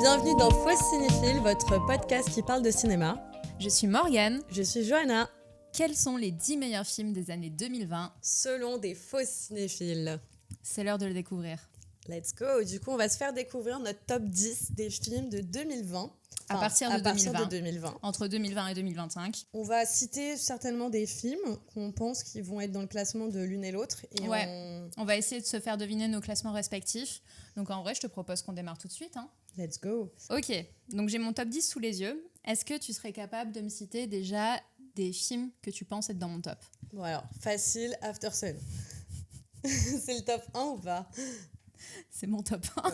Bienvenue dans Fausse Cinéphile, votre podcast qui parle de cinéma. Je suis Morgane. Je suis Johanna. Quels sont les 10 meilleurs films des années 2020 selon des fausses cinéphiles? C'est l'heure de le découvrir. Let's go. Du coup, on va se faire découvrir notre top 10 des films de 2020. À partir de 2020. Entre 2020 et 2025. On va citer certainement des films qu'on pense qui vont être dans le classement de l'une et l'autre. Et on va essayer de se faire deviner nos classements respectifs. Donc en vrai, je te propose qu'on démarre tout de suite. Let's go. Ok, donc j'ai mon top 10 sous les yeux. Est-ce que tu serais capable de me citer déjà des films que tu penses être dans mon top? Bon alors, facile, After Sun. C'est le top 1 ou pas? C'est mon top 1.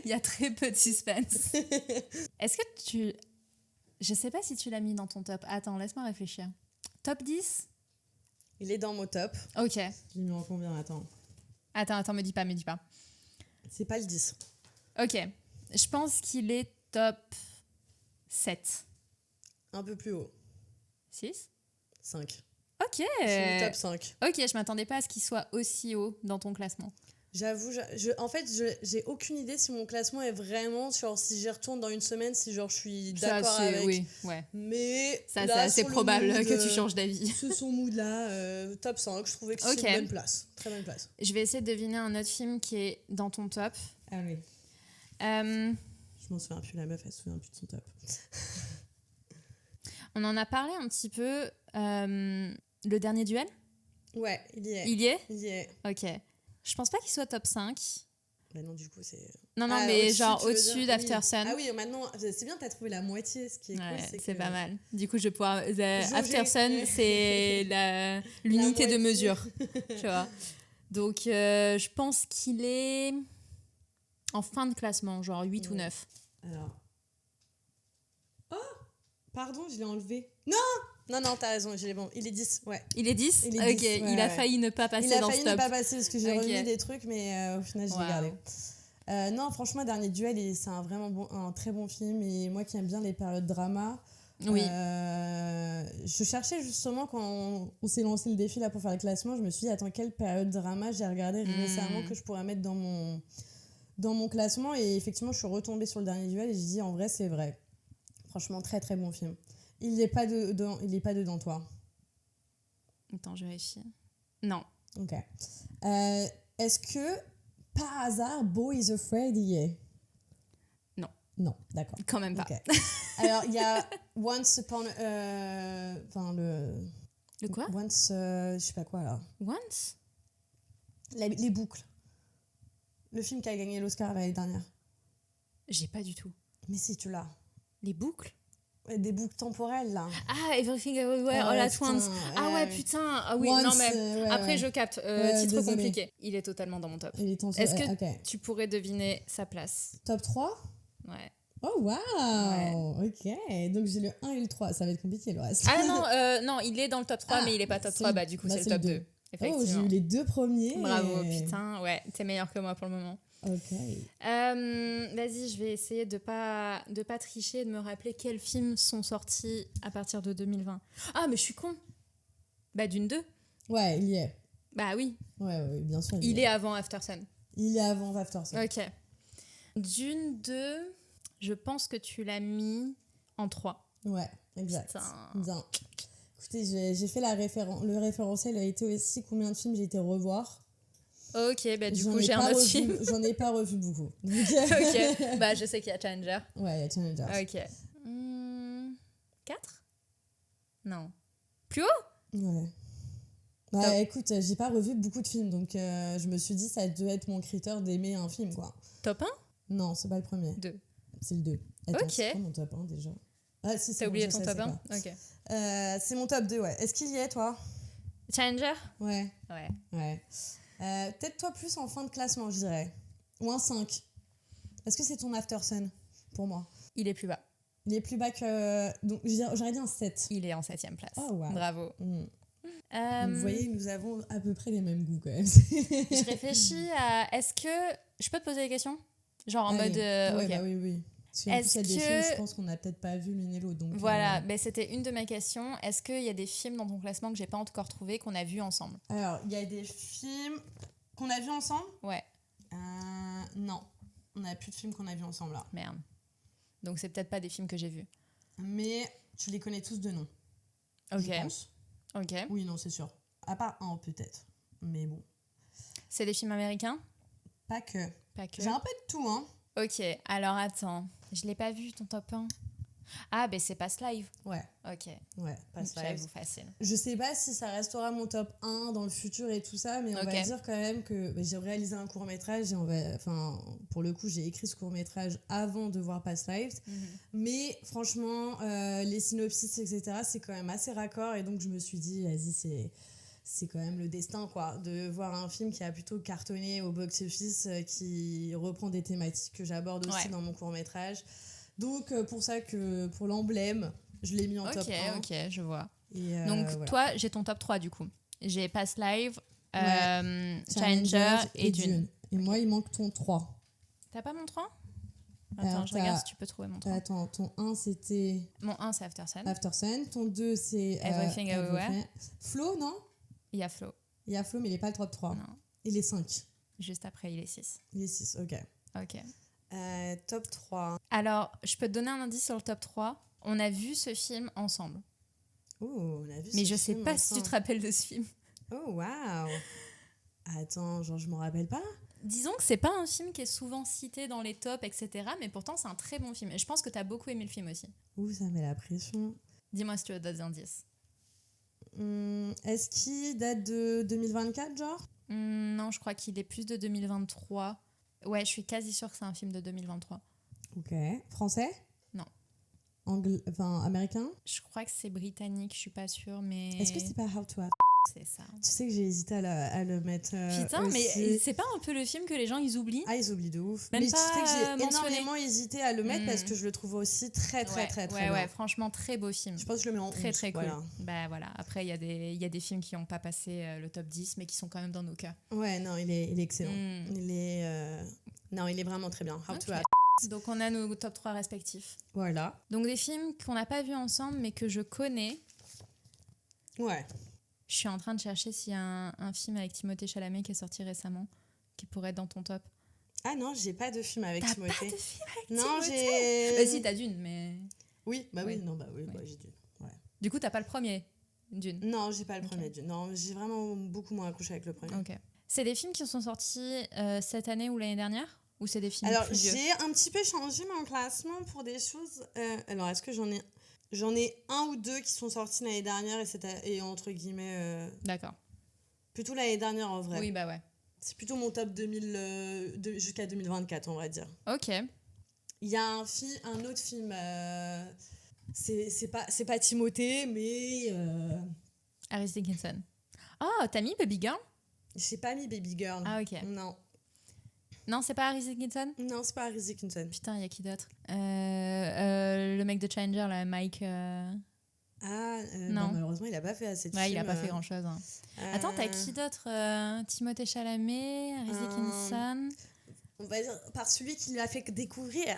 Il y a très peu de suspense. Est-ce que tu... Je sais pas si tu l'as mis dans ton top. Attends, laisse-moi réfléchir. Top 10? Il est dans mon top. Ok. Je l'ai mis en combien? Attends, me dis pas. C'est pas le 10. Ok. Je pense qu'il est top 7. Un peu plus haut. 6? 5. Ok. Je suis au top 5. Ok, je m'attendais pas à ce qu'il soit aussi haut dans ton classement. J'avoue, en fait, j'ai aucune idée si mon classement est vraiment, genre si j'y retourne dans une semaine, si genre je suis d'accord avec. Oui, ouais. Mais ça, là, c'est probable que tu changes d'avis. Ce mood-là, top 5, je trouvais que c'est une bonne place. Très bonne place. Je vais essayer de deviner un autre film qui est dans ton top. Ah oui. Je m'en souviens plus, la meuf, elle se souvient plus de son top. On en a parlé un petit peu. Le dernier duel? Ouais, il y est. Il y est. Ok. Je pense pas qu'il soit top 5. Bah non, du coup, c'est... Non, mais genre au-dessus d'After Sun. Ah oui, maintenant, c'est bien, t'as trouvé la moitié, ce qui est cool. C'est pas mal. Du coup, je vais pouvoir... After Sun, c'est l'unité de mesure. Tu vois. Donc, je pense qu'il est en fin de classement, genre 8 ou 9. Alors... Oh! Pardon, je l'ai enlevé. Non, t'as raison, bon. Il est 10, ouais. Il est 10? Il est 10, ok, il a failli ne pas passer dans ce top. Il a failli ne pas passer parce que j'ai remis des trucs, mais au final, je l'ai gardé. Non, franchement, Dernier Duel, c'est un très bon film. Et moi qui aime bien les périodes drama, oui. Je cherchais justement, quand on s'est lancé le défi là pour faire le classement, je me suis dit, attends, quelle période drama j'ai regardé récemment que je pourrais mettre dans mon classement. Et effectivement, je suis retombée sur le Dernier Duel et j'ai dit, en vrai, c'est vrai. Franchement, très très bon film. Il n'est pas dedans, toi. Attends, je vérifie. Non. Ok. Est-ce que, par hasard, Beau is Afraid y est? Non. Non, d'accord. Quand même pas. Okay. Alors, il y a Once Upon... Le quoi? Once... je sais pas quoi, là. Once? Les boucles. Le film qui a gagné l'Oscar l'année dernière. J'ai pas du tout. Mais si, tu l'as. Les boucles? Des boucles temporelles, là. Ah, Everything Everywhere All at Once. Ah ouais, putain. Ah oui, once, non mais après je capte. Titre désolé. compliqué. Il est totalement dans mon top. Est-ce que tu pourrais deviner sa place? Top 3? Ouais. Oh waouh, ouais. Ok. Donc j'ai le 1 et le 3. Ça va être compliqué le reste. Ah non, il est dans le top 3, mais il est pas top 3. Bah du coup, c'est le top 2. Effectivement. Oh, j'ai eu les 2 premiers. Bravo, putain. Ouais, t'es meilleur que moi pour le moment. Ok. Vas-y, je vais essayer de pas tricher et de me rappeler quels films sont sortis à partir de 2020. Ah, mais je suis con. Bah, Dune 2. Ouais, il y est. Bah oui. Ouais, bien sûr. Il est avant After Sun. Il est avant After Sun. Ok. Dune 2, je pense que tu l'as mis en 3. Ouais, exact. Putain. Bien. Écoutez, j'ai fait le référentiel a été aussi combien de films j'ai été revoir. Ok, bah du coup j'ai un autre film. J'en ai pas revu beaucoup. Ok, bah je sais qu'il y a Challenger. Ouais, il y a Challenger. Ok. 4? Non. Plus haut? Ouais. Bah écoute, j'ai pas revu beaucoup de films, donc je me suis dit ça devait être mon critère d'aimer un film, quoi. Top 1? Non, c'est pas le premier. 2. C'est le 2. Attends, ok. c'est pas mon top 1 déjà. Ah si, c'est T'as oublié ton top 1? Ok. C'est mon top 2, ouais. Est-ce qu'il y est, toi? Challenger? Ouais. Ouais. Peut-être toi plus en fin de classement, je dirais. Ou un 5. Est-ce que c'est ton After Sun, pour moi? Il est plus bas. Il est plus bas que... Donc, j'aurais dit un 7. Il est en 7ème place. Oh, wow. Bravo. Donc, vous voyez, nous avons à peu près les mêmes goûts, quand même. Je réfléchis à... Est-ce que... Je peux te poser des questions? Genre en mode... Ouais, ok. bah oui. Parce qu'en plus, il y a des films, je pense qu'on n'a peut-être pas vu l'une et l'autre. Donc, voilà, c'était une de mes questions. Est-ce qu'il y a des films dans ton classement que j'ai pas encore trouvé, qu'on a vus ensemble? Alors, il y a des films qu'on a vus ensemble? Ouais. Non. On n'a plus de films qu'on a vus ensemble là. Merde. Donc c'est peut-être pas des films que j'ai vus. Mais tu les connais tous de nom. Ok. Je pense. Ok. Oui, non, c'est sûr. À part un peut-être. Mais bon. C'est des films américains? Pas que. Pas que. J'ai un peu de tout, hein. Ok, alors attends. Je l'ai pas vu ton top 1. Ah, ben c'est Past Live. Ouais. Ok. Ouais, Past Lives. J'avoue, facile. Je sais pas si ça restera mon top 1 dans le futur et tout ça, mais on va dire quand même que j'ai réalisé un court-métrage et pour le coup, j'ai écrit ce court-métrage avant de voir Past Lives. Mais franchement, les synopsis, etc., c'est quand même assez raccord et donc je me suis dit, vas-y, c'est quand même le destin, quoi, de voir un film qui a plutôt cartonné au box-office, qui reprend des thématiques que j'aborde aussi dans mon court-métrage. Donc, pour ça que pour l'emblème, je l'ai mis en top 1. Ok, je vois. Et donc, voilà. toi, j'ai ton top 3 du coup. J'ai Past Live, Challenger et Dune. Et moi, il manque ton 3. T'as pas mon 3 ? Attends, je regarde si tu peux trouver mon 3. Attends, ton 1, c'était... Mon 1, c'est After Sun. After Sun. Ton 2, c'est... Everything Everywhere. Flo, non ? Il y a Flo. Il y a Flo, mais il n'est pas le top 3. Non. Il est 5. Juste après, il est 6. Il est 6, ok. Ok. Top 3. Alors, je peux te donner un indice sur le top 3. On a vu ce film ensemble. Oh, on a vu mais je sais pas si tu te rappelles de ce film. Oh, waouh. Attends, genre, je m'en rappelle pas. Disons que c'est pas un film qui est souvent cité dans les tops, etc. Mais pourtant, c'est un très bon film. Et je pense que t'as beaucoup aimé le film aussi. Ouh, ça met la pression. Dis-moi si tu as d'autres indices. Est-ce qu'il date de 2024, genre ? Non, je crois qu'il est plus de 2023. Ouais, je suis quasi sûre que c'est un film de 2023. Ok. Français ? Non. Américain ? Je crois que c'est britannique, je suis pas sûre, mais... Est-ce que c'est pas How to Have... C'est ça. Tu sais que j'ai hésité à le mettre Putain, aussi. Mais c'est pas un peu le film que les gens, ils oublient ? Ah, ils oublient de ouf. Même mais pas tu sais que j'ai mentionné. énormément hésité à le mettre parce que je le trouve aussi très bien. Ouais, franchement, très beau film. Je pense que je le mets en très 11, très cool. Voilà. Bah voilà, après il y a des films qui n'ont pas passé le top 10 mais qui sont quand même dans nos cœurs. Ouais, non, il est excellent. Il est vraiment très bien. How to Have... Donc on a nos top 3 respectifs. Voilà. Donc des films qu'on n'a pas vus ensemble mais que je connais. Ouais. Je suis en train de chercher s'il y a un film avec Timothée Chalamet qui est sorti récemment qui pourrait être dans ton top. Ah non, j'ai pas de film avec Timothée. T'as pas de film avec non, Timothée ? Bah si, t'as Dune, mais... Oui, bah oui, non, bah oui, bah, j'ai Dune. Ouais. Du coup, t'as pas le premier Dune ? Non, j'ai pas le premier Dune. Non, j'ai vraiment beaucoup moins accroché avec le premier. Ok. C'est des films qui sont sortis cette année ou l'année dernière ? Ou c'est des films Alors, plus vieux ? j'ai un petit peu changé mon classement pour des choses... alors, est-ce que j'en ai un ou deux qui sont sortis l'année dernière et entre guillemets... D'accord. Plutôt l'année dernière, en vrai. Oui, bah ouais. C'est plutôt mon top 2000 jusqu'à 2024, on va dire. Ok. Il y a un autre film... c'est pas Timothée, mais... Harris Dickinson. Oh, t'as mis Baby Girl ? J'ai pas mis Baby Girl. Ah, ok. Non. Non, c'est pas Harris Dickinson ? Non, c'est pas Harris Dickinson. Putain, il y a qui d'autre ? Le mec de Challenger, là, Mike... non, malheureusement, il a pas fait assez de films. Ouais, il a pas fait grand-chose. Hein. Attends, t'as qui d'autre ? Timothée Chalamet, Harris Dickinson... On va dire par celui qui l'a fait découvrir.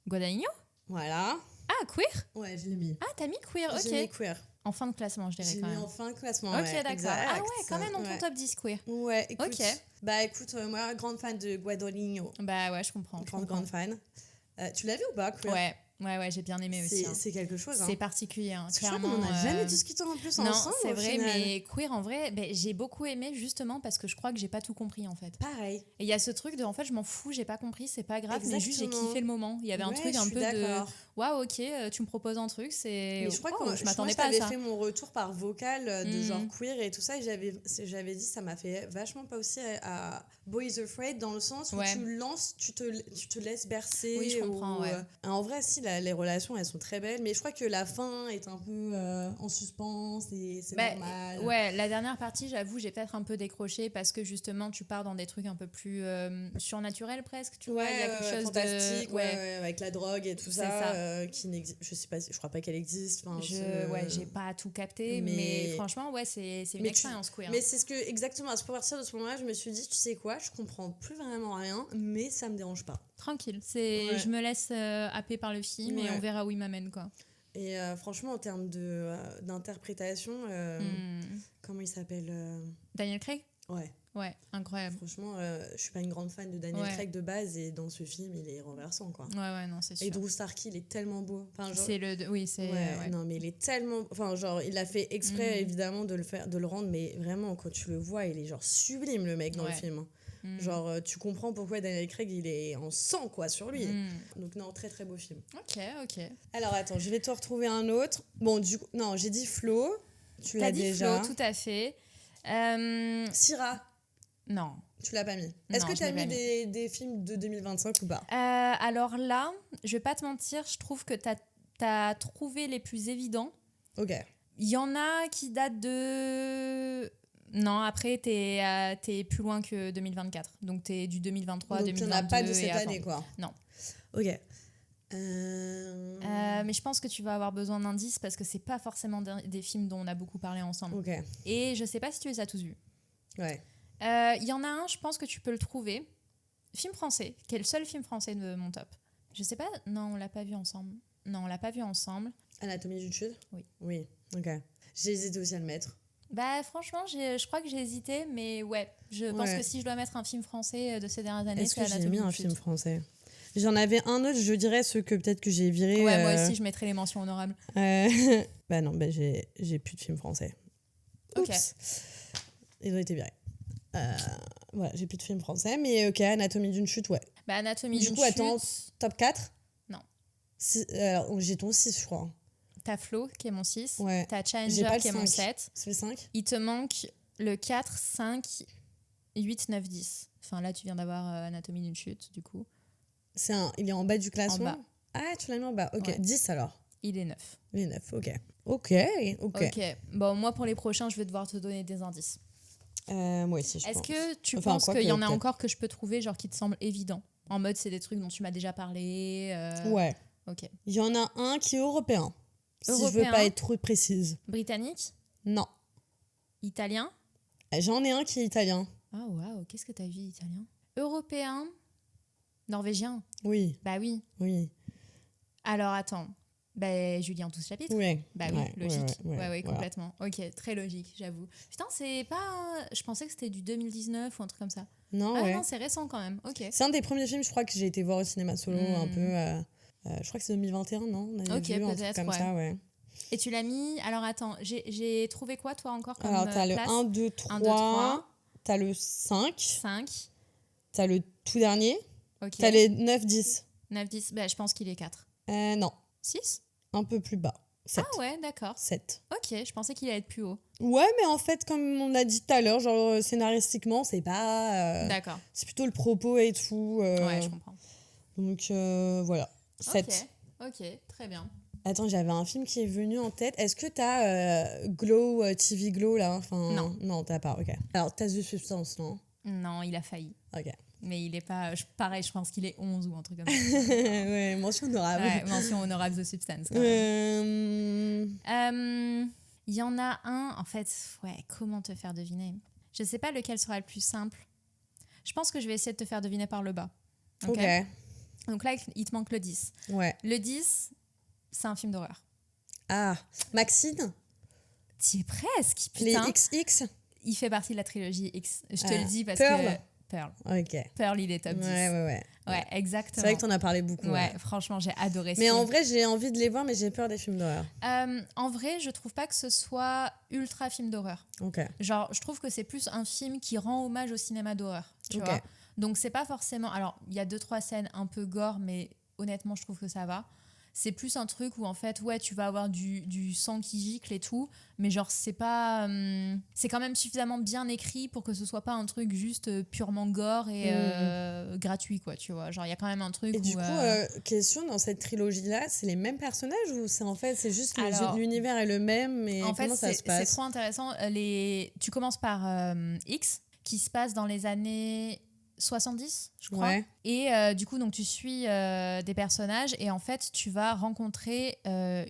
Guadagnino ? Voilà. Ah, Queer ? Ouais, je l'ai mis. Ah, t'as mis Queer, ok. J'ai mis Queer. En fin de classement, je dirais J'ai quand mis même. en fin de classement, ok, ouais. d'accord. Exact. Ah ouais, quand même dans ton top 10, Queer. Ouais, écoute. Ok. Bah écoute, moi, grande fan de Guadagnino. Bah ouais, je comprends. Grande fan. Tu l'as vu ou pas, Queer ? Ouais, j'ai bien aimé aussi. C'est quelque chose. Hein. C'est particulier, hein, clairement. Je crois qu'on n'en a jamais discuté en plus ensemble. Non, c'est vrai, mais Queer, en vrai, j'ai beaucoup aimé justement parce que je crois que j'ai pas tout compris en fait. Pareil. Et il y a ce truc de, en fait, je m'en fous, j'ai pas compris, c'est pas grave, mais juste j'ai kiffé le moment. Il y avait un truc un peu de, waouh, ok, tu me proposes un truc, c'est. Mais je crois que je m'attendais pas à ça. J'avais fait mon retour par vocal de genre Queer et tout ça, et j'avais dit, ça m'a fait vachement pas aussi à Boys Afraid dans le sens où tu lances, tu te laisses bercer. Oui, je comprends, ouais. En vrai, si, les relations, elles sont très belles, mais je crois que la fin est un peu en suspens, c'est normal. Ouais, la dernière partie, j'avoue, j'ai peut-être un peu décroché parce que justement, tu pars dans des trucs un peu plus surnaturels presque, tu vois, il y a quelque chose fantastique, avec la drogue et tout ça, qui n'existe, je sais pas, je crois pas qu'elle existe. J'ai pas tout capté, mais franchement, ouais, c'est une expérience queer. Mais c'est exactement, à partir de ce moment-là, je me suis dit, tu sais quoi, je comprends plus vraiment rien, mais ça me dérange pas. Tranquille, je me laisse happer par le film et on verra où il m'amène, quoi. Et franchement, en termes d'interprétation, comment il s'appelle Daniel Craig ? Ouais. Ouais, incroyable. Franchement, je suis pas une grande fan de Daniel Craig de base, et dans ce film, il est renversant, quoi. Ouais, non, c'est sûr. Et Drew Starkey, il est tellement beau. Enfin, genre... Oui, c'est... Ouais. Non, mais il est tellement... Enfin, genre, il a fait exprès, évidemment, de le rendre, mais vraiment, quand tu le vois, il est genre sublime, le mec, dans le film. Genre, tu comprends pourquoi Daniel Craig, il est en sang, quoi, sur lui. Donc, non, très, très beau film. Ok. Alors, attends, je vais te retrouver un autre. Bon, du coup, non, j'ai dit Flo. Tu l'as déjà. T'as dit Flo, tout à fait. Syrah. Non. Tu l'as pas mis. Est-ce que tu as mis des films de 2025 ou pas? Alors là, je vais pas te mentir, je trouve que t'as trouvé les plus évidents. Ok. Il y en a qui datent de... Non, après, t'es plus loin que 2024. Donc, t'es du 2023, donc, 2022 tu n'as pas de cette année, année, quoi. Non. Ok. Mais je pense que tu vas avoir besoin d'indices parce que c'est pas forcément des films dont on a beaucoup parlé ensemble. Ok. Et je sais pas si tu les as tous vus. Ouais. Il y en a un, je pense que tu peux le trouver. Film français, qui est le seul film français de mon top. Je sais pas, non, on l'a pas vu ensemble. Non, on l'a pas vu ensemble. Anatomie d'une chute? Oui, ok. J'ai hésité aussi à le mettre. Bah franchement, je crois que j'ai hésité, mais ouais, je pense que si je dois mettre un film français de ces dernières années, c'est Anatomie d'une chute. Est-ce que j'ai mis un film français? J'en avais un autre, je dirais ceux que peut-être que j'ai viré. Ouais, moi aussi, je mettrais les mentions honorables. Bah non, j'ai plus de films français. Oups. Ok. Ils ont été virés. Voilà, j'ai plus de films français, mais ok, Anatomie d'une chute, ouais. Bah, Anatomie d'une chute. Du coup, attends, top 4? Non. J'ai ton 6, je crois. T'as Flo, qui est mon 6. Ouais. T'as Challenger, qui est mon 7. C'est le 5? Il te manque le 4, 5, 8, 9, 10. Enfin, là, tu viens d'avoir Anatomie d'une chute, du coup. Il est en bas du classement? En bas. Ah, tu l'as mis en bas. Ok, ouais. 10 alors. Il est 9. Il est 9, ok. Ok. Bon, moi, pour les prochains, je vais devoir te donner des indices. Moi aussi, je pense. Est-ce que tu penses qu'il y en a encore que je peux trouver, genre qui te semblent évidents? En mode, c'est des trucs dont tu m'as déjà parlé. Ouais. Ok. Il y en a un qui est européen. Si je veux pas être trop précise. Britannique? Non. Italien? J'en ai un qui est italien. Ah, waouh, qu'est-ce que t'as vu italien? Européen? Norvégien? Oui. Bah oui. Oui. Alors, attends. Bah, Julien 12 chapitres. Oui. Bah oui, logique. Ouais, complètement. Voilà. Ok, très logique, j'avoue. Putain, c'est pas... Je pensais que c'était du 2019 ou un truc comme ça. Non, non, c'est récent quand même. Ok. C'est un des premiers films, je crois, que j'ai été voir au cinéma solo, un peu... je crois que c'est 2021, non? On avait vu peut-être, comme ça, ouais. Et tu l'as mis... Alors, attends, j'ai trouvé quoi, toi, encore comme Alors, t'as place? le 1, 2, 3, t'as le 5. T'as le tout dernier. Okay. T'as les 9, 10. 9, 10, bah, je pense qu'il est 4. Non. 6? Un peu plus bas. 7. Ah ouais, d'accord. 7. Ok, je pensais qu'il allait être plus haut. Ouais, mais en fait, comme on a dit tout à l'heure, genre scénaristiquement, c'est pas... D'accord. C'est plutôt le propos et tout. Ouais, je comprends. Donc, voilà. 7. Ok, très bien. Attends, j'avais un film qui est venu en tête. Est-ce que t'as Glow, TV Glow, là? Enfin, non. Non, t'as pas, ok. Alors, t'as The Substance, non? Non, il a failli. Ok. Mais il est pas... Pareil, je pense qu'il est 11 ou un truc comme ça. Ouais, mention honorable. Ouais, mention honorable The Substance. Il y en a un, en fait... Ouais, comment te faire deviner? Je sais pas lequel sera le plus simple. Je pense que je vais essayer de te faire deviner par le bas. Ok. Donc là, il te manque le 10. Ouais. Le 10, c'est un film d'horreur. Ah, Maxine? T'y es presque, putain. Les XX? Il fait partie de la trilogie X. Je te le dis parce Pearl. que... Pearl. Ok. Pearl, il est top 10. Ouais, exactement. C'est vrai que t'en as parlé beaucoup. Ouais, franchement, j'ai adoré ce film. Mais en vrai, j'ai envie de les voir, mais j'ai peur des films d'horreur. En vrai, je trouve pas que ce soit ultra film d'horreur. Ok. Genre, je trouve que c'est plus un film qui rend hommage au cinéma d'horreur. Tu vois. Donc, c'est pas forcément... Alors, il y a 2-3 scènes un peu gore, mais honnêtement, je trouve que ça va. C'est plus un truc où, en fait, ouais, tu vas avoir du sang qui gicle et tout, mais genre, c'est pas... c'est quand même suffisamment bien écrit pour que ce soit pas un truc juste purement gore et gratuit, quoi, tu vois. Genre, il y a quand même un truc et où... du coup, question, dans cette trilogie-là, c'est les mêmes personnages ou c'est en fait, c'est juste l'univers est le même, mais comment ça se passe? C'est trop intéressant. Tu commences par X, qui se passe dans les années... 70, je crois. Ouais. Et du coup, donc, tu suis des personnages et en fait, tu vas rencontrer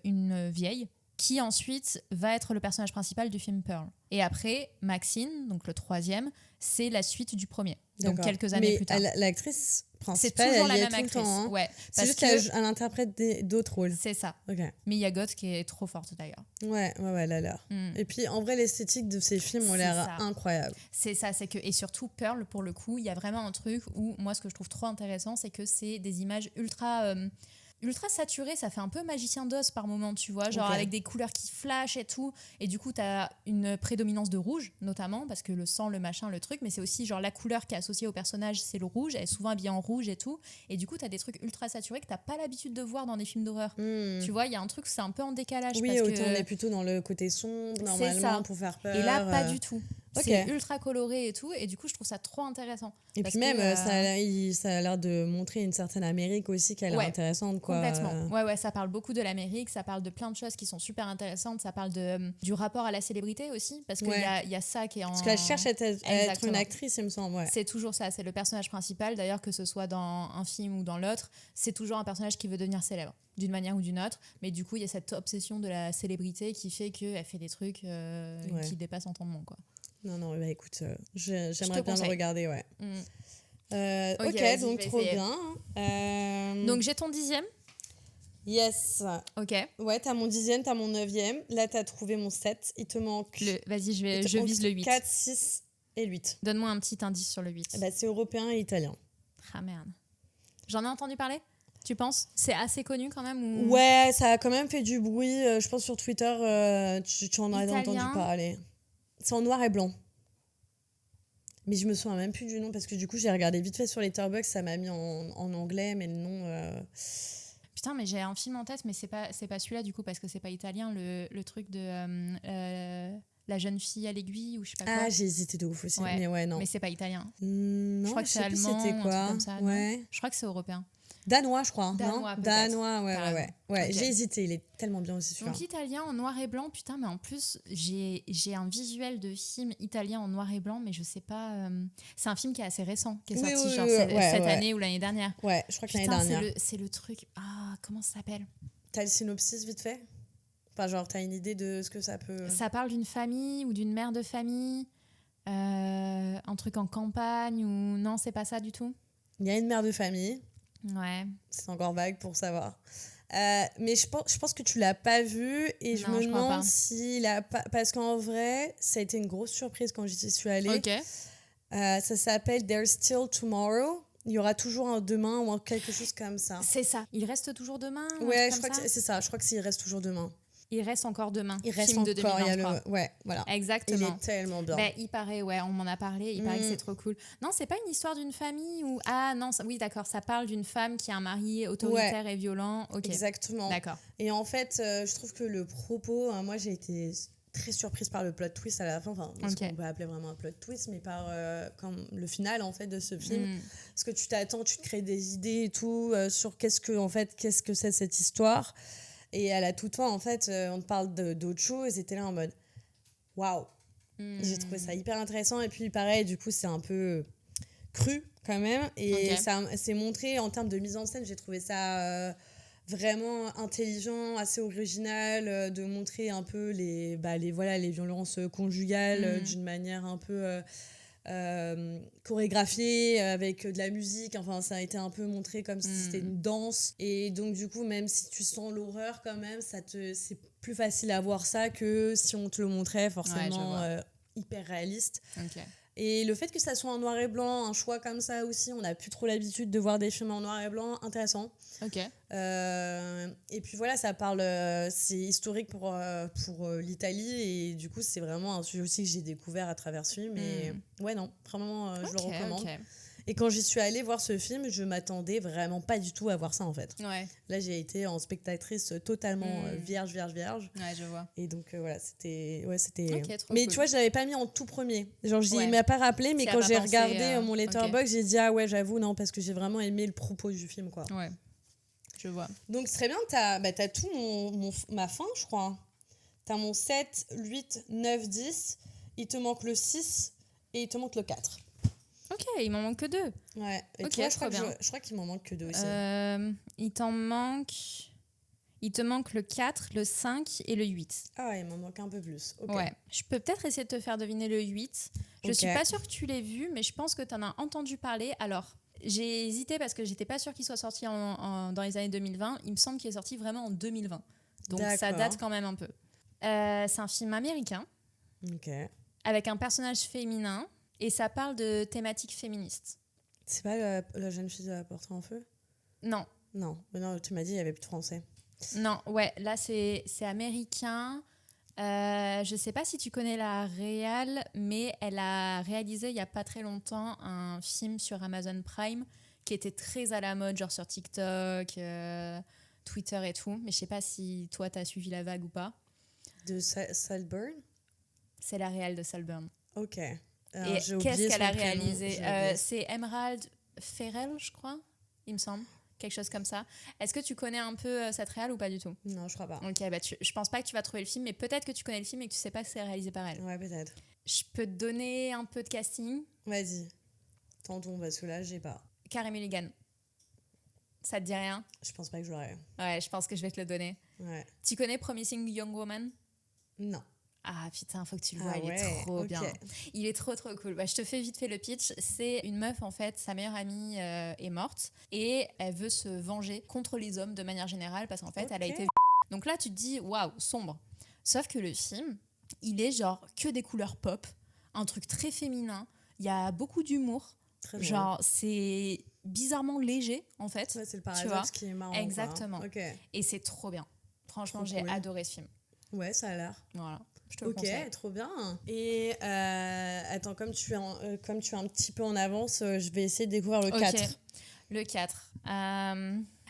une vieille qui ensuite va être le personnage principal du film Pearl. Et après, Maxine, donc le 3e, c'est la suite du premier. Donc quelques années plus tard. L'actrice c'est principale, toujours la elle y est même tout le actrice. temps, hein. Ouais, c'est juste qu'elle interprète d'autres rôles. C'est ça. Ok. Mia Goth qui est trop forte d'ailleurs. Ouais, elle a l'air. Et puis en vrai, l'esthétique de ces films ont l'air incroyable. C'est ça, c'est que et surtout Pearl pour le coup, il y a vraiment un truc où moi ce que je trouve trop intéressant, c'est que c'est des images ultra saturé, ça fait un peu magicien d'Oz par moment, tu vois, genre avec des couleurs qui flashent et tout, et du coup t'as une prédominance de rouge notamment, parce que le sang, le machin, le truc, mais c'est aussi genre la couleur qui est associée au personnage, c'est le rouge, elle est souvent habillée en rouge et tout, et du coup t'as des trucs ultra saturés que t'as pas l'habitude de voir dans des films d'horreur. Tu vois, il y a un truc, c'est un peu en décalage. Oui, parce autant que on est plutôt dans le côté sombre normalement pour faire peur. Et là, pas du tout. C'est ultra coloré et tout, et du coup je trouve ça trop intéressant. Et puis même ça a l'air de montrer une certaine Amérique aussi qui a l'air intéressante, quoi. Complètement. Ouais, ça parle beaucoup de l'Amérique, ça parle de plein de choses qui sont super intéressantes, ça parle du rapport à la célébrité aussi, parce qu'il y a ça qui est en... Parce qu'elle cherche à être une actrice, il me semble. C'est toujours ça, c'est le personnage principal, d'ailleurs que ce soit dans un film ou dans l'autre, c'est toujours un personnage qui veut devenir célèbre d'une manière ou d'une autre, mais du coup il y a cette obsession de la célébrité qui fait qu'elle fait des trucs qui dépassent entendement, quoi. Non, bah écoute, j'aimerais bien le regarder, ouais. Ok, donc trop bien. Donc j'ai ton 10e. Yes. Ok. Ouais, t'as mon 10e, t'as mon 9e. Là, t'as trouvé mon 7. Il te manque... Vas-y, je vise le 8. 4, 6 et 8. Donne-moi un petit indice sur le 8. Bah, c'est européen et italien. Ah merde. J'en ai entendu parler ? Tu penses ? C'est assez connu quand même ou... Ouais, ça a quand même fait du bruit. Je pense sur Twitter, tu en as entendu parler. C'est en noir et blanc. Mais je me souviens même plus du nom parce que du coup j'ai regardé vite fait sur Letterboxd, ça m'a mis en anglais, mais le nom... Putain, mais j'ai un film en tête, mais c'est pas celui-là du coup parce que c'est pas italien, le truc de la jeune fille à l'aiguille ou je sais pas quoi. Ah, j'ai hésité de ouf aussi, mais ouais, non. Mais c'est pas italien. Non, je crois que c'est allemand, c'était quoi. Un truc comme ça, ouais. Je crois que c'est européen. Danois, je crois. Danois, ouais. Okay. J'ai hésité, il est tellement bien aussi celui-là. Donc italien en noir et blanc, putain, mais en plus, j'ai un visuel de film italien en noir et blanc, mais je sais pas... C'est un film qui est assez récent, qui est sorti cette année ou l'année dernière. Ouais, je crois que l'année dernière. C'est le truc... Ah, comment ça s'appelle ? T'as le synopsis vite fait ? Enfin, genre, t'as une idée de ce que ça peut... Ça parle d'une famille ou d'une mère de famille, un truc en campagne ou... Non, c'est pas ça du tout ? Il y a une mère de famille. Ouais. C'est encore vague pour savoir. Mais je pense que tu l'as pas vu et je me demande s'il a pas... Parce qu'en vrai, ça a été une grosse surprise quand j'y suis allée. Ok. Ça s'appelle There's Still Tomorrow. Il y aura toujours un demain ou quelque chose comme ça. C'est ça. Il reste toujours demain. Ouais, je crois que c'est ça. Je crois que s'il reste toujours demain. Il reste encore demain. Il reste film encore. De 2023. Ouais, voilà. Exactement. Il est tellement bien. Il paraît, on m'en a parlé. Il paraît que c'est trop cool. Non, c'est pas une histoire d'une famille ou oui, d'accord. Ça parle d'une femme qui a un mari autoritaire et violent. Ok. Exactement. D'accord. Et en fait, je trouve que le propos, moi, j'ai été très surprise par le plot twist à la fin. Enfin, ce qu'on peut appeler vraiment un plot twist, mais par comme le final en fait de ce film. Parce que tu t'attends, tu te crées des idées et tout sur qu'est-ce que c'est cette histoire. Et à la toute fin, en fait, on te parle d'autre chose et t'es là en mode waouh. J'ai trouvé ça hyper intéressant. Et puis, pareil, du coup, c'est un peu cru quand même. Et ça c'est montré en termes de mise en scène. J'ai trouvé ça vraiment intelligent, assez original, de montrer un peu les violences conjugales d'une manière un peu chorégraphiée avec de la musique. Enfin, ça a été un peu montré comme si c'était une danse. Et donc, du coup, même si tu sens l'horreur quand même, c'est plus facile à voir ça que si on te le montrait forcément hyper réaliste. Ok. Et le fait que ça soit en noir et blanc, un choix comme ça aussi, on n'a plus trop l'habitude de voir des films en noir et blanc, intéressant. Ok. Et puis voilà, ça parle, c'est historique pour l'Italie et du coup c'est vraiment un sujet aussi que j'ai découvert à travers ce film. Et ouais, non, vraiment, je le recommande. Okay. Et quand j'y suis allée voir ce film, je m'attendais vraiment pas du tout à voir ça en fait. Ouais. Là, j'ai été en spectatrice totalement vierge. Ouais, je vois. Et donc voilà, c'était. Okay, mais cool. Tu vois, je l'avais pas mis en tout premier. Genre, il m'a pas rappelé, mais quand j'ai regardé mon Letterboxd, j'ai dit ah ouais, j'avoue, non, parce que j'ai vraiment aimé le propos du film, quoi. Ouais. Je vois. Donc c'est très bien, t'as tout ma fin, je crois. T'as mon 7, 8, 9, 10. Il te manque le 6 et il te manque le 4. Ok, il m'en manque que 2. Ouais. Et toi, je crois qu'il m'en manque que 2 aussi. Il t'en manque... Il te manque le 4, le 5 et le 8. Ah, il m'en manque un peu plus. Okay. Ouais. Je peux peut-être essayer de te faire deviner le 8. Je suis pas sûre que tu l'aies vu, mais je pense que tu en as entendu parler. Alors, j'ai hésité parce que j'étais pas sûre qu'il soit sorti dans les années 2020. Il me semble qu'il est sorti vraiment en 2020. Donc ça date quand même un peu. C'est un film américain. Avec un personnage féminin. Et ça parle de thématiques féministes. C'est pas la jeune fille portée en feu ? Non. Non, tu m'as dit il y avait plus de français. Non, ouais, là c'est américain. Je sais pas si tu connais la réal, mais elle a réalisé il y a pas très longtemps un film sur Amazon Prime qui était très à la mode, genre sur TikTok, Twitter et tout. Mais je sais pas si toi t'as suivi la vague ou pas. De Saltburn ? C'est la réal de Saltburn. Ok. Alors, et qu'est-ce qu'elle a réalisé ? C'est Emerald Ferrell, je crois, il me semble. Quelque chose comme ça. Est-ce que tu connais un peu cette réal ou pas du tout ? Non, je crois pas. Ok, bah je pense pas que tu vas trouver le film, mais peut-être que tu connais le film et que tu sais pas que c'est réalisé par elle. Ouais, peut-être. Je peux te donner un peu de casting. Vas-y. Tentons, parce que là, j'ai pas. Carey Mulligan. Ça te dit rien ? Je pense pas que je l'aurais. Ouais, je pense que je vais te le donner. Ouais. Tu connais Promising Young Woman ? Non. Ah putain, faut que tu le vois, il est trop bien. Il est trop cool. Bah, je te fais vite fait le pitch. C'est une meuf, en fait, sa meilleure amie est morte et elle veut se venger contre les hommes de manière générale parce qu'en fait, elle a été... Donc là, tu te dis, waouh, sombre. Sauf que le film, il est genre que des couleurs pop, un truc très féminin, il y a beaucoup d'humour. Genre, c'est bizarrement léger, en fait. Ouais, c'est le paradoxe qui est marrant. Exactement. Quoi. Okay. Et c'est trop bien. Franchement, j'ai adoré ce film. Ouais, ça a l'air. Voilà. Je te le conseille. Ok, trop bien. Et attends, comme tu es un petit peu en avance, je vais essayer de découvrir le 4. Le 4.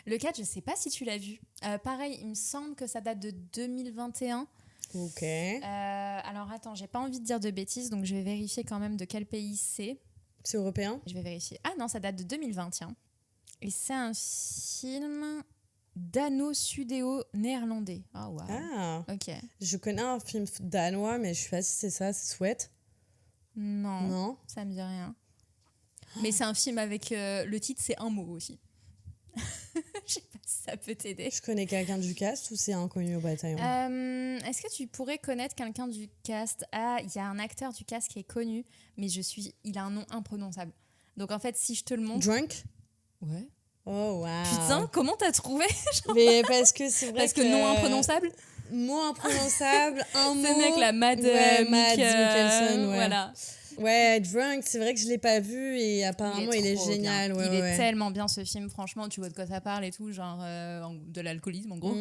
Le 4, je sais pas si tu l'as vu. Pareil, il me semble que ça date de 2021. Ok. Alors attends, j'ai pas envie de dire de bêtises, donc je vais vérifier quand même de quel pays c'est. C'est européen ? Je vais vérifier. Ah non, ça date de 2020, tiens. Et c'est un film... dano-sudéo-néerlandais. Oh, wow. Ah, ok. Je connais un film danois, mais je sais pas si c'est ça, c'est Sweat. Non, ça me dit rien. Mais c'est un film avec... le titre, c'est un mot aussi. Je sais pas si ça peut t'aider. Je connais quelqu'un du cast ou c'est inconnu au bataillon ? Est-ce que tu pourrais connaître quelqu'un du cast ? Ah, il y a un acteur du cast qui est connu, mais il a un nom imprononçable. Donc en fait, si je te le montre... Drunk ? Ouais. Oh, wow. Putain, comment t'as trouvé ? Mais parce que c'est vrai parce que nom imprononçable ? Mot imprononçable, un mot. Ce mec là, Mads Mikkelsen, ouais. Voilà. Ouais, Drunk, c'est vrai que je l'ai pas vu et apparemment il est génial. Ouais, il est tellement bien ce film, franchement, tu vois de quoi ça parle et tout, genre de l'alcoolisme en gros.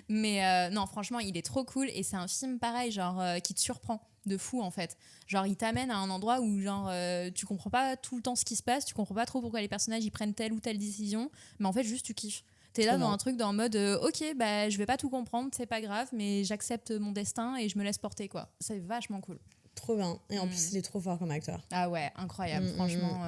Mais non, franchement, il est trop cool et c'est un film pareil, genre qui te surprend de fou en fait. Genre il t'amène à un endroit où genre tu comprends pas tout le temps ce qui se passe, tu comprends pas trop pourquoi les personnages ils prennent telle ou telle décision, mais en fait juste tu kiffes. T'es là dans un truc dans mode ok, bah je vais pas tout comprendre, c'est pas grave, mais j'accepte mon destin et je me laisse porter quoi. C'est vachement cool. Trop bien. Et en plus, il est trop fort comme acteur. Ah ouais, incroyable, franchement.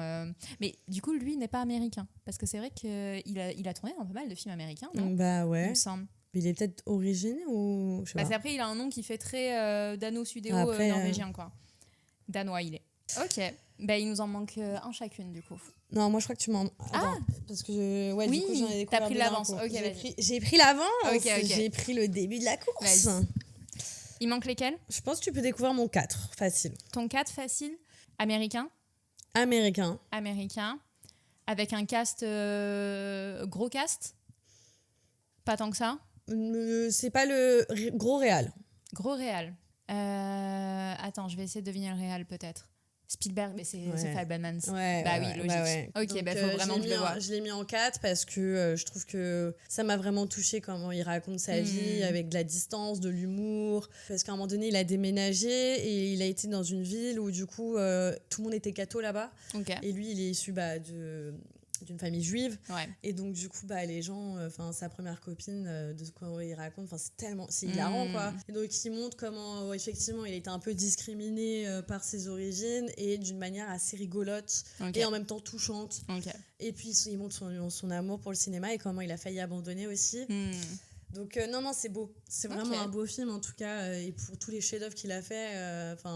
Mais du coup, lui, il n'est pas américain. Parce que c'est vrai qu'il a tourné dans pas mal de films américains, non ? Bah ouais. Il me semble. Il est peut-être originaire ou... Je sais pas. Après, il a un nom qui fait très dano-sudéo-norvégien, quoi. Danois, il est. Ok. Bah, il nous en manque un chacune, du coup. Non, moi, je crois que tu m'en... Attends, parce que... Ouais, oui, du coup, j'en ai découvert t'as pris l'avance. Ok, j'ai pris l'avance. Okay. J'ai pris le début de la course. Vas-y. Il manque lesquels ? Je pense que tu peux découvrir mon 4, facile. Ton 4, facile ? Américain ? Américain. Avec un cast... gros cast ? Pas tant que ça ? C'est pas le gros réal. Gros réal. Attends, je vais essayer de deviner le réal peut-être. Spielberg, mais c'est Fabelmans. Bah oui, logique. Ouais. Ok, donc, faut vraiment que je le vois. Je l'ai mis en 4 parce que je trouve que ça m'a vraiment touchée comment il raconte sa vie avec de la distance, de l'humour. Parce qu'à un moment donné, il a déménagé et il a été dans une ville où du coup, tout le monde était catho là-bas. Okay. Et lui, il est issu d'une famille juive et donc du coup les gens sa première copine de ce qu'il raconte c'est hilarant quoi, et donc il montre comment effectivement il a été un peu discriminé par ses origines et d'une manière assez rigolote et en même temps touchante et puis il montre son amour pour le cinéma et comment il a failli abandonner aussi. Donc non, c'est beau. C'est vraiment un beau film en tout cas. Et pour tous les chefs-d'œuvre qu'il a fait,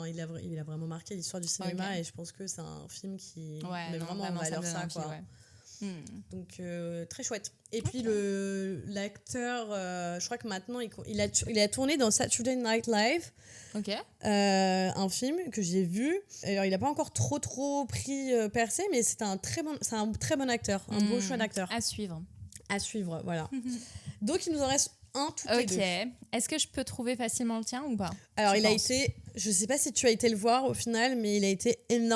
il a vraiment marqué l'histoire du cinéma et je pense que c'est un film qui met vraiment en valeur ça quoi. Donc, très chouette. Et puis, l'acteur, je crois que maintenant, il a tourné dans Saturday Night Live. Ok. Un film que j'ai vu. Alors, il n'a pas encore trop pris percé, mais c'est un très bon acteur. Un beau choix d'acteur. À suivre. À suivre, voilà. Donc, il nous en reste un toutes les deux. Ok. Est-ce que je peux trouver facilement le tien ou pas? Alors, je sais pas si tu as été le voir au final, mais il a été il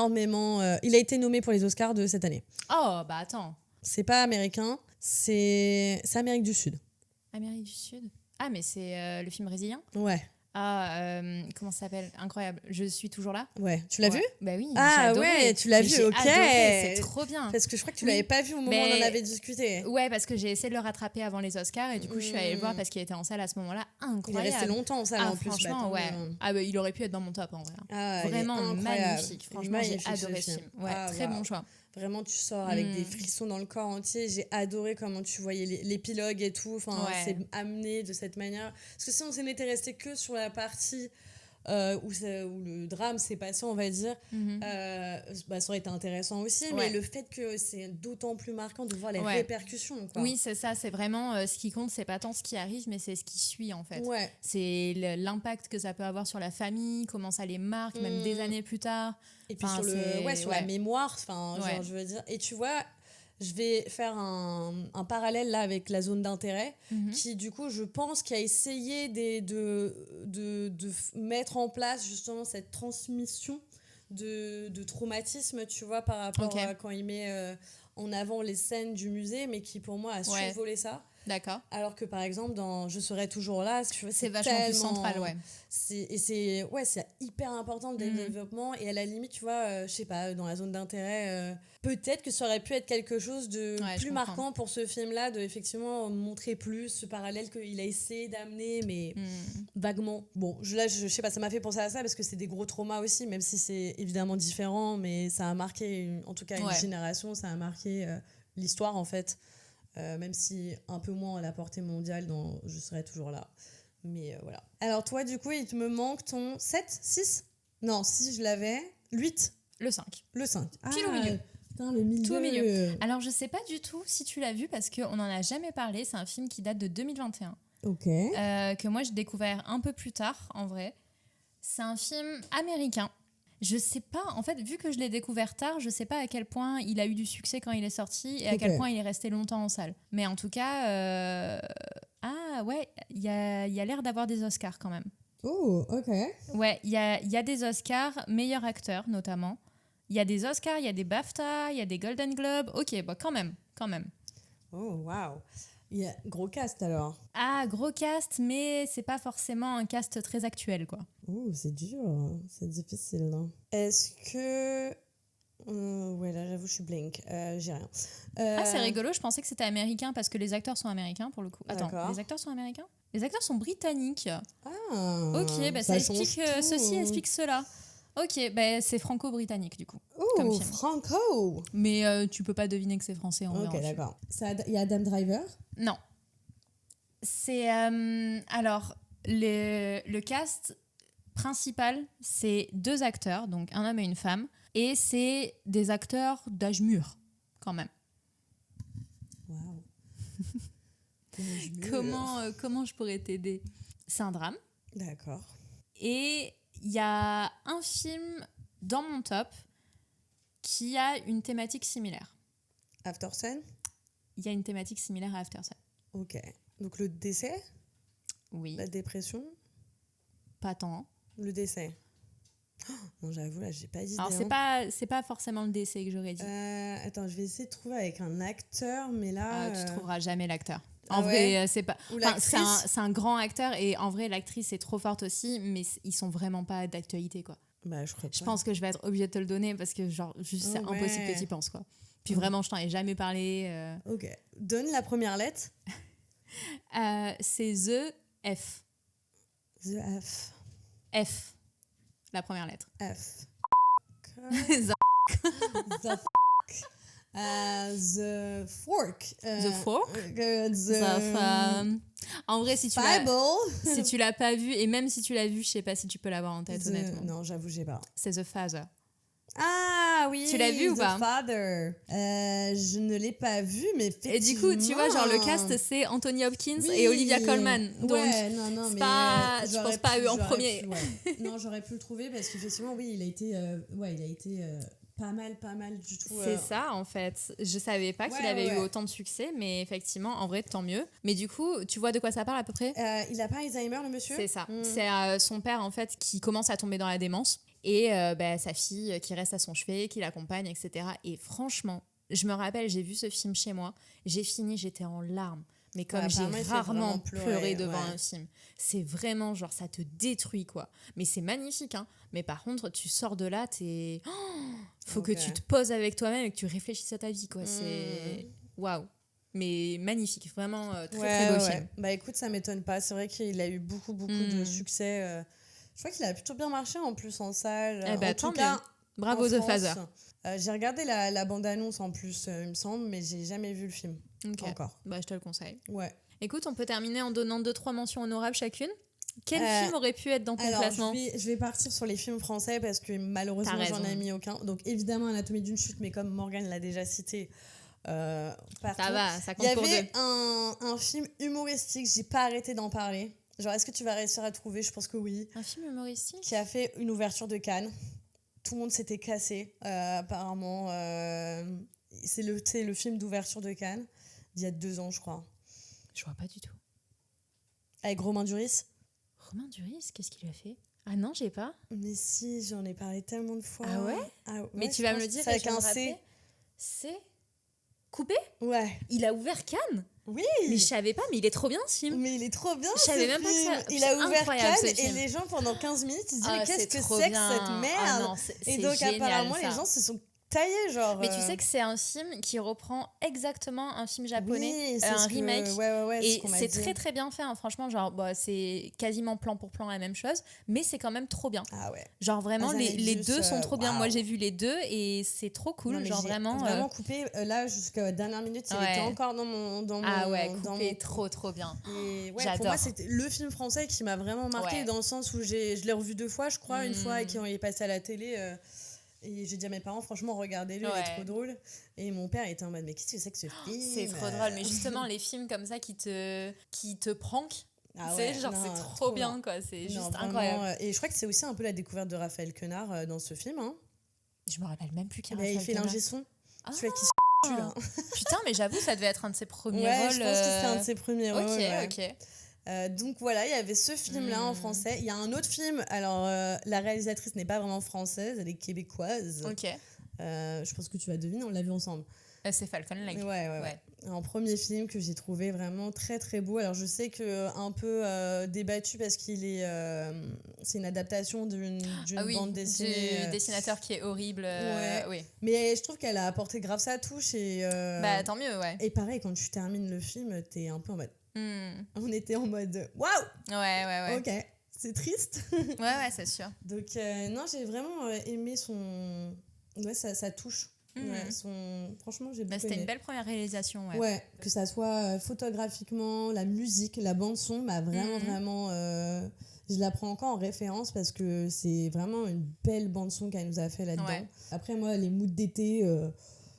a été nommé pour les Oscars de cette année. Oh, bah attends. C'est pas américain, c'est Amérique du Sud. Amérique du Sud? Ah, mais c'est le film brésilien? Ouais. Ah, comment ça s'appelle? Incroyable. Je suis toujours là. Ouais. Tu l'as vu? Bah oui. Ah ouais, tu l'as vu, ok. Adoré, c'est trop bien. Parce que je crois que tu l'avais pas vu au moment où on en avait discuté. Ouais, parce que j'ai essayé de le rattraper avant les Oscars et du coup, je suis allée le voir parce qu'il était en salle à ce moment-là. Incroyable. Il est resté longtemps en salle en plus. Franchement, ouais. Ah bah, il aurait pu être dans mon top en vrai. Ah, vraiment magnifique. Franchement, j'ai adoré ce film. Ouais, très bon choix. Vraiment, tu sors avec des frissons dans le corps entier. J'ai adoré comment tu voyais l'épilogue et tout. Enfin, c'est amené de cette manière. Parce que si on s'en était resté que sur la partie où le drame s'est passé, on va dire, ça aurait été intéressant aussi. Mais le fait que c'est d'autant plus marquant de voir les répercussions. Quoi. Oui, c'est ça. C'est vraiment ce qui compte. C'est pas tant ce qui arrive, mais c'est ce qui suit en fait. Ouais. C'est l'impact que ça peut avoir sur la famille, comment ça les marque, même des années plus tard. Et puis sur la mémoire, genre, je veux dire. Et tu vois, je vais faire un parallèle là avec la zone d'intérêt, qui du coup, je pense, qui a essayé de mettre en place justement cette transmission de traumatisme, tu vois, par rapport à quand il met en avant les scènes du musée, mais qui pour moi a survolé ça. D'accord. Alors que par exemple dans Je serai toujours là, c'est vachement plus central, c'est hyper important le développement, et à la limite, tu vois, je sais pas, dans la zone d'intérêt, peut-être que ça aurait pu être quelque chose de plus marquant pour ce film-là, de effectivement montrer plus ce parallèle qu'il a essayé d'amener, mais vaguement. Bon, je sais pas, ça m'a fait penser à ça parce que c'est des gros traumas aussi, même si c'est évidemment différent, mais ça a marqué en tout cas une génération, ça a marqué l'histoire en fait. Même si un peu moins à la portée mondiale dans Je serai toujours là. Mais voilà. Alors toi, du coup, il te me manque ton 7, 6 ? Non, si je l'avais. 8 ? Le 5. Le 5. Pile au milieu. Putain, le milieu. Tout au milieu. Alors, je sais pas du tout si tu l'as vu parce qu'on n'en a jamais parlé. C'est un film qui date de 2021. Ok. Que moi, j'ai découvert un peu plus tard, en vrai. C'est un film américain. Je sais pas, en fait, vu que je l'ai découvert tard, je sais pas à quel point il a eu du succès quand il est sorti et à quel point il est resté longtemps en salle. Mais en tout cas, il y a l'air d'avoir des Oscars quand même. Oh, ok. Ouais, il y a des Oscars, meilleur acteur notamment. Il y a des Oscars, il y a des BAFTA, il y a des Golden Globes. Ok, bah quand même. Oh, waouh. Il y a gros cast alors. Ah, gros cast, mais c'est pas forcément un cast très actuel, quoi. Oh, c'est dur, c'est difficile. Hein. Est-ce que... ouais, là, j'avoue, je suis blank. J'ai rien. C'est rigolo, je pensais que c'était américain parce que les acteurs sont américains, pour le coup. Attends, D'accord. les acteurs sont américains ? Les acteurs sont britanniques. Ah, ok, bah ça explique ceci, explique cela. Ok, bah c'est franco-britannique, du coup. Oh, franco. Mais tu peux pas deviner que c'est français en vrai. Ok, d'accord. Il y a Adam Driver ? Non. C'est... alors, le cast principal, c'est 2 acteurs, donc un homme et une femme, et c'est des acteurs d'âge mûr, quand même. Waouh. Comment je pourrais t'aider ? C'est un drame. D'accord. Et il y a un film dans mon top qui a une thématique similaire. After Sun ? Il y a une thématique similaire à After Sun. Ok. Donc le décès ? Oui. La dépression ? Pas tant. Le décès. Oh, non, j'avoue, là, j'ai pas d'idée. Alors, c'est pas forcément le décès que j'aurais dit. Attends, je vais essayer de trouver avec un acteur, mais là... Tu trouveras jamais l'acteur. En vrai, c'est pas... c'est un grand acteur, et en vrai, l'actrice est trop forte aussi, mais ils sont vraiment pas d'actualité, quoi. Bah, je crois pas. Je pense que je vais être obligée de te le donner, parce que, genre, juste, c'est impossible que tu y penses, quoi. Puis vraiment, je t'en ai jamais parlé. Ok. Donne la première lettre. C'est The F. The F. F. La première lettre. F. The The Fork. The Fork. En vrai, si tu l'as pas vu, et même si tu l'as vu, je sais pas si tu peux l'avoir en tête, honnêtement. Non, j'avoue, j'ai pas. C'est The Father. Ah oui, tu l'as vu ou pas? The Father. Je ne l'ai pas vu, mais effectivement... Et du coup, tu vois, genre le cast, c'est Anthony Hopkins et Olivia Colman. Donc, non, c'est mais pas, je pense pas eux en premier. Non, j'aurais pu le trouver parce qu'effectivement, oui, il a été pas mal du tout. C'est ça, en fait. Je savais pas qu'il avait eu autant de succès, mais effectivement, en vrai, tant mieux. Mais du coup, tu vois de quoi ça parle à peu près? Il a pas Alzheimer, le monsieur? C'est ça. C'est son père, en fait, qui commence à tomber dans la démence. Et sa fille qui reste à son chevet, qui l'accompagne, etc. Et franchement, je me rappelle, j'ai vu ce film chez moi. J'ai fini, j'étais en larmes. Mais comme j'ai rarement pleuré devant un film. C'est vraiment genre, ça te détruit, quoi. Mais c'est magnifique, hein. Mais par contre, tu sors de là, faut que tu te poses avec toi-même et que tu réfléchisses à ta vie, quoi. C'est... Waouh. Mais magnifique, vraiment très beau film. Bah écoute, ça m'étonne pas. C'est vrai qu'il a eu beaucoup de succès. Je crois qu'il a plutôt bien marché en plus en salle. En tout cas, bravo The Father. J'ai regardé la bande-annonce en plus, il me semble, mais j'ai jamais vu le film. Encore. Bah, je te le conseille. Ouais. Écoute, on peut terminer en donnant 2-3 mentions honorables chacune. Quel film aurait pu être dans ton classement? Je vais partir sur les films français parce que malheureusement, j'en ai mis aucun. Donc évidemment, Anatomie d'une chute, mais comme Morgane l'a déjà cité, ça va, ça compte pour deux. Il y avait un film humoristique, j'ai pas arrêté d'en parler. Genre, est-ce que tu vas réussir à trouver? Je pense que oui. Un film humoristique? Qui a fait une ouverture de Cannes. Tout le monde s'était cassé, apparemment. C'est le film d'ouverture de Cannes, d'il y a 2 ans, je crois. Je vois pas du tout. Avec Romain Duris. Romain Duris, qu'est-ce qu'il a fait? Ah non, j'ai pas. Mais si, j'en ai parlé tellement de fois. Ah ouais? Mais tu vas me le dire. C'est avec un C. C'est Coupé? Ouais. Il a ouvert Cannes? Oui. Mais je savais pas, mais il est trop bien ce film. Mais il est trop bien. Je savais même pas que ça. Il a ouvert Cannes et les gens pendant 15 minutes ils se disent mais qu'est-ce que c'est que cette merde? Ah non, et donc génial, apparemment les gens se sont taillés genre. Mais tu sais que c'est un film qui reprend exactement un film japonais, oui, un remake. Et c'est très très bien fait, hein, franchement, genre c'est quasiment plan pour plan la même chose, mais c'est quand même trop bien. Ah ouais. Genre vraiment les deux sont trop bien. Moi j'ai vu les deux et c'est trop cool, non, genre vraiment coupé là jusqu'à la dernière minute, il était encore dans mon coupé trop bien. Et j'adore. Pour moi c'était le film français qui m'a vraiment marqué dans le sens où je l'ai revu 2 fois, je crois, une fois et qui est passé à la télé. Et j'ai dit à mes parents, franchement, regardez-le, il est trop drôle. Et mon père était en mode, mais qu'est-ce que c'est que ce film? C'est trop drôle, mais justement, les films comme ça qui te prankent, c'est trop bien, quoi. C'est juste incroyable. Et je crois que c'est aussi un peu la découverte de Raphaël Quenard dans ce film. Hein. Je me rappelle même plus qui Raphaël Quenard. Il fait l'ingé son. Celui qui tue, là. Putain, mais j'avoue, ça devait être un de ses premiers rôles. Je pense que c'était un de ses premiers rôles. Ok. Donc voilà, il y avait ce film-là en français. Il y a un autre film, alors la réalisatrice n'est pas vraiment française, elle est québécoise. Ok. Je pense que tu vas deviner, on l'a vu ensemble. C'est Falcon Lake. Ouais. Un premier film que j'ai trouvé vraiment très très beau. Alors je sais que un peu débattu parce qu'il est, c'est une adaptation d'une bande dessinée. Du dessinateur qui est horrible. Oui. Mais je trouve qu'elle a apporté grave sa touche et. Tant mieux, ouais. Et pareil, quand tu termines le film, t'es un peu en mode. On était en mode waouh! Ouais. Ok, c'est triste. ouais, c'est sûr. Donc, non, j'ai vraiment aimé son. Ouais, ça touche. Franchement, j'ai beaucoup C'était aimé. une belle première réalisation. Ouais, que ça soit photographiquement, la musique, la bande-son m'a vraiment. Je la prends encore en référence parce que c'est vraiment une belle bande-son qu'elle nous a fait là-dedans. Ouais. Après, moi, les moods d'été.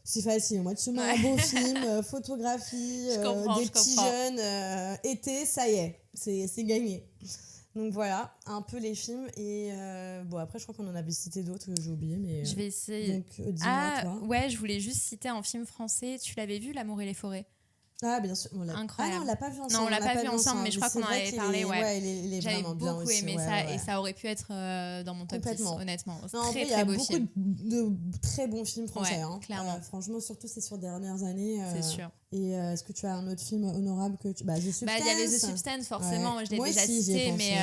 C'est facile, moi tu mets un beau film, photographie, des petits jeunes, été, ça y est, c'est gagné. Donc voilà, un peu les films et après je crois qu'on en avait cité d'autres que j'ai oublié mais je vais essayer. Donc dis-moi toi. Ouais, je voulais juste citer un film français, tu l'avais vu L'amour et les forêts? Ah bien sûr, incroyable. Ah non, on l'a pas vu ensemble. Non, on l'a pas vu ensemble, mais je crois qu'on en avait parlé. Il est J'avais vraiment bien beaucoup aussi. aimé ça et ça aurait pu être dans mon top 10, honnêtement. Il y a beaucoup de très bons films français. Clairement. Franchement, surtout ces dernières années. C'est sûr. Et est-ce que tu as un autre film honorable que tu... The Substance. Il y avait The Substance, forcément. Ouais. Je l'ai déjà cité, mais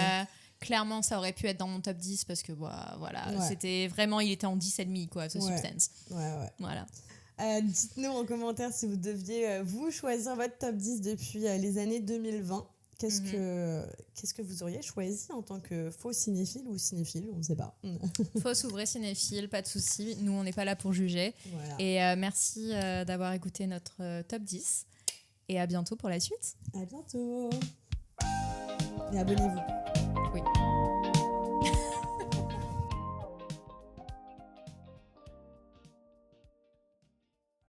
clairement, ça aurait pu être dans mon top 10 parce que c'était vraiment, il était en 10,5 quoi, The Substance. Ouais. Voilà. Dites-nous en commentaire si vous deviez vous choisir votre top 10 depuis les années 2020. Qu'est-ce que vous auriez choisi en tant que faux cinéphile ou cinéphile? On ne sait pas. Fausse ou vrai cinéphile, pas de souci. Nous, on n'est pas là pour juger. Voilà. Et merci d'avoir écouté notre top 10. Et à bientôt pour la suite. À bientôt. Et abonnez-vous.